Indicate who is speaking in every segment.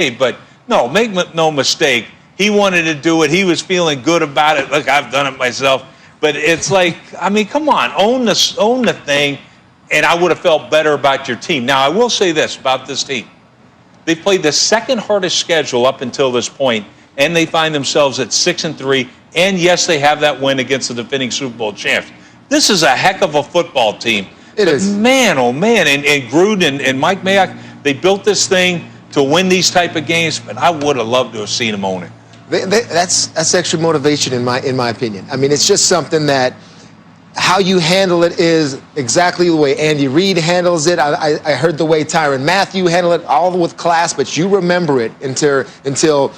Speaker 1: But no, make no mistake. He wanted to do it. He was feeling good about it. Look, I've done it myself. But it's like, I mean, come on, own the thing, and I would have felt better about your team. Now, I will say this about this team. They played the second hardest schedule up until this point, and they find themselves at 6-3. And yes, they have that win against the defending Super Bowl champs. This is a heck of a football team.
Speaker 2: It is.
Speaker 1: Man, oh man, and Gruden and Mike Mayock, they built this thing to win these type of games, but I would have loved to have seen them own it.
Speaker 2: That's extra motivation in my opinion. I mean, it's just something that how you handle it is exactly the way Andy Reid handles it. I heard the way Tyrann Mathieu handled it, all with class, but you remember it until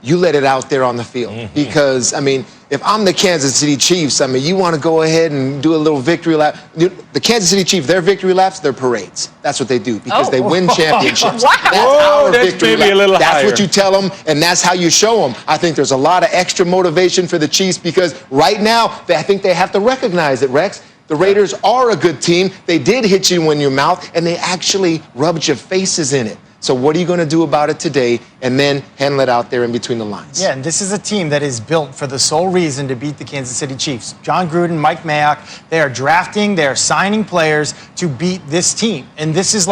Speaker 2: you let it out there on the field. Mm-hmm. Because, I mean, if I'm the Kansas City Chiefs, I mean, you want to go ahead and do a little victory lap. The Kansas City Chiefs, their victory laps, they're parades. That's what they do because they win championships.
Speaker 1: Wow. That's victory lap. That's
Speaker 2: higher. What you tell them, and that's how you show them. I think there's a lot of extra motivation for the Chiefs because right now, I think they have to recognize it, Rex. The Raiders are a good team. They did hit you in your mouth, and they actually rubbed your faces in it. So what are you going to do about it today and then handle it out there in between the lines?
Speaker 3: Yeah, and this is a team that is built for the sole reason to beat the Kansas City Chiefs. John Gruden, Mike Mayock, they are drafting, they are signing players to beat this team. And this is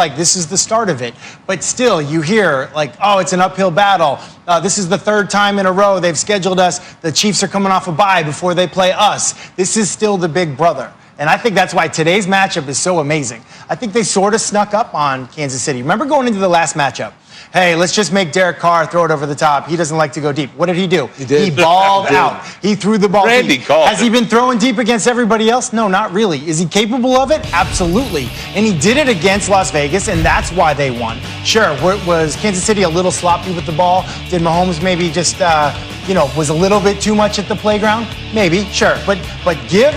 Speaker 3: the start of it. But still, you hear like, oh, it's an uphill battle. This is the third time in a row they've scheduled us. The Chiefs are coming off a bye before they play us. This is still the big brother. And I think that's why today's matchup is so amazing. I think they sort of snuck up on Kansas City. Remember going into the last matchup? Hey, let's just make Derek Carr throw it over the top. He doesn't like to go deep. What did he do? He balled out. He threw the ball deep. Has he been throwing deep against everybody else? No, not really. Is he capable of it? Absolutely. And he did it against Las Vegas, and that's why they won. Sure, was Kansas City a little sloppy with the ball? Did Mahomes maybe just, was a little bit too much at the playground? Maybe, sure. But give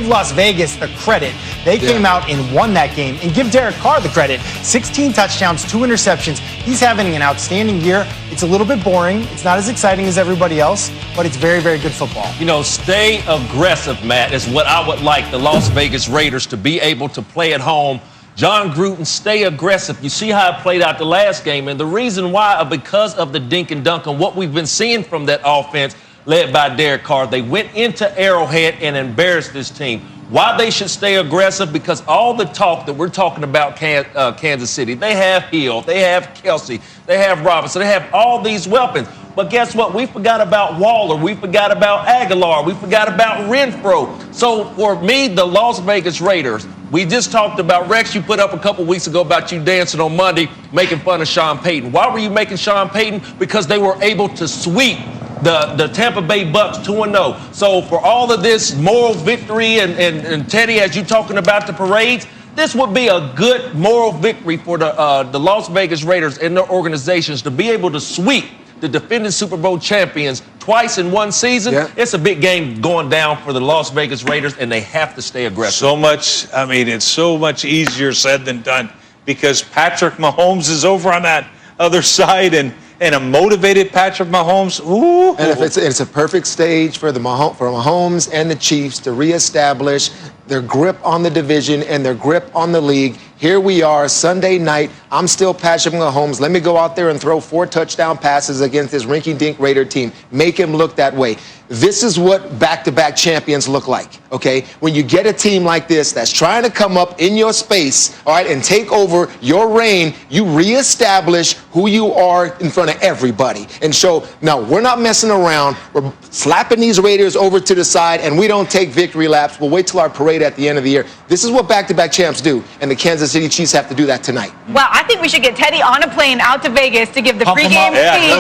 Speaker 3: Las Vegas the credit. They came out and won that game. And give Derek Carr the credit. 16 touchdowns, 2 interceptions. He's having an outstanding year. It's a little bit boring. It's not as exciting as everybody else, but it's very, very good football.
Speaker 4: You know, stay aggressive, Matt, is what I would like the Las Vegas Raiders to be able to play at home. John Gruden, stay aggressive. You see how it played out the last game, and the reason why, because of the dink and dunk and what we've been seeing from that offense led by Derek Carr. They went into Arrowhead and embarrassed this team. Why they should stay aggressive? Because all the talk that we're talking about Kansas City, they have Hill, they have Kelsey, they have Robinson, they have all these weapons. But guess what? We forgot about Waller. We forgot about Aguilar. We forgot about Renfro. So for me, the Las Vegas Raiders, we just talked about, Rex, you put up a couple weeks ago about you dancing on Monday, making fun of Sean Payton. Why were you making Sean Payton? Because they were able to sweep the Tampa Bay Bucks 2-0. So for all of this moral victory and Teddy, as you talking about the parades, this would be a good moral victory for the Las Vegas Raiders and their organizations to be able to sweep the defending Super Bowl champions twice in one season. Yeah. It's a big game going down for the Las Vegas Raiders, and they have to stay aggressive.
Speaker 1: It's so much easier said than done because Patrick Mahomes is over on that other side, and a motivated Patrick Mahomes. Ooh.
Speaker 2: And if it's a perfect stage for Mahomes and the Chiefs to reestablish their grip on the division and their grip on the league. Here we are, Sunday night. I'm still Patrick Mahomes. Let me go out there and throw 4 touchdown passes against this rinky-dink Raider team. Make him look that way. This is what back-to-back champions look like, okay? When you get a team like this that's trying to come up in your space, all right, and take over your reign, you reestablish who you are in front of everybody. And so, no, we're not messing around. We're slapping these Raiders over to the side, and we don't take victory laps. We'll wait till our parade at the end of the year. This is what back-to-back champs do, and the Kansas City Chiefs have to do that tonight.
Speaker 5: Well, I think we should get Teddy on a plane out to Vegas to give the pregame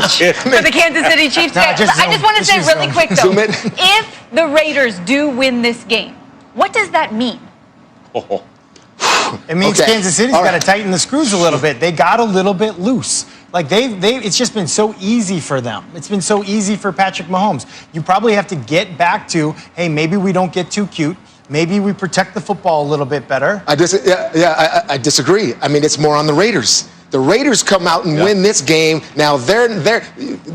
Speaker 5: speech for the Kansas City Chiefs. I just want to say really quick, though, if the Raiders do win this game, what does that mean?
Speaker 3: It means Kansas City's got to tighten the screws a little bit. They got a little bit loose. Like it's just been so easy for them. It's been so easy for Patrick Mahomes. You probably have to get back to, hey, maybe we don't get too cute. Maybe we protect the football a little bit better.
Speaker 2: I disagree. I mean, it's more on the Raiders. The Raiders come out and win this game. Now, they're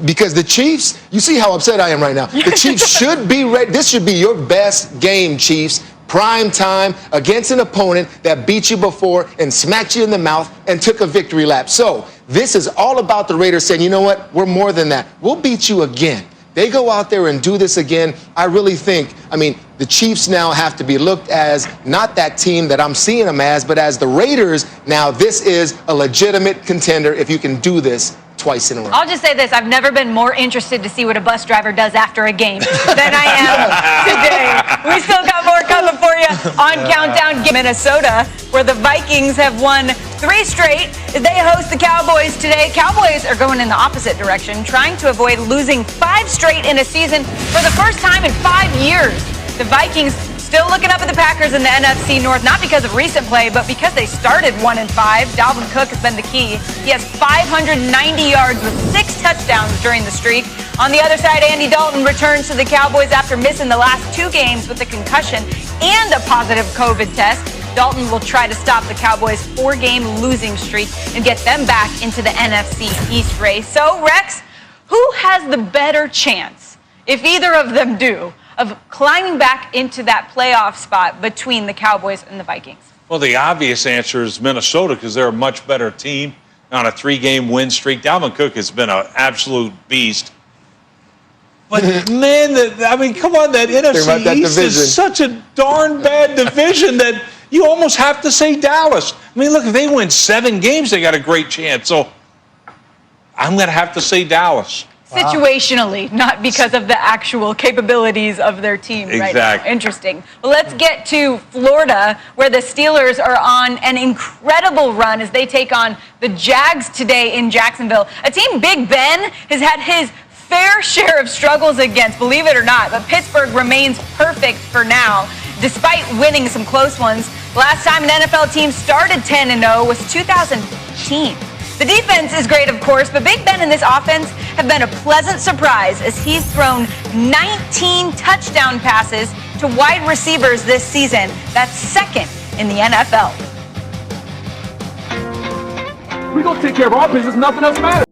Speaker 2: because the Chiefs, you see how upset I am right now. The Chiefs should be ready. This should be your best game, Chiefs. Prime time against an opponent that beat you before and smacked you in the mouth and took a victory lap. So This is all about the Raiders saying, you know what, we're more than that. We'll beat you again. They go out there and do this again. I really think, the Chiefs now have to be looked as not that team that I'm seeing them as, but as the Raiders. Now, this is a legitimate contender if you can do this twice in a row.
Speaker 5: I'll just say this. I've never been more interested to see what a bus driver does after a game than I am today. We still got more coming for you on Countdown Minnesota, where the Vikings have won 3 straight. They host the Cowboys today. Cowboys are going in the opposite direction, trying to avoid losing 5 straight in a season for the first time in 5 years. The Vikings still looking up at the Packers in the NFC North, not because of recent play, but because they started 1-5. Dalvin Cook has been the key. He has 590 yards with 6 touchdowns during the streak. On the other side, Andy Dalton returns to the Cowboys after missing the last 2 games with a concussion and a positive COVID test. Dalton will try to stop the Cowboys' 4-game losing streak and get them back into the NFC East race. So, Rex, who has the better chance, if either of them do, of climbing back into that playoff spot between the Cowboys and the Vikings?
Speaker 1: Well, the obvious answer is Minnesota, because they're a much better team on a 3-game win streak. Dalvin Cook has been an absolute beast. But, man, come on, that NFC East is such a darn bad division that you almost have to say Dallas. Look, if they win 7 games, they got a great chance. So I'm going to have to say Dallas.
Speaker 5: Situationally, not because of the actual capabilities of their team right now. Interesting. Well, let's get to Florida, where the Steelers are on an incredible run as they take on the Jags today in Jacksonville. A team Big Ben has had his fair share of struggles against, believe it or not, but Pittsburgh remains perfect for now, despite winning some close ones. Last time an NFL team started 10-0 was 2015. The defense is great, of course, but Big Ben and this offense have been a pleasant surprise as he's thrown 19 touchdown passes to wide receivers this season. That's second in the NFL.
Speaker 6: We're going to take care of our business. Nothing else matters.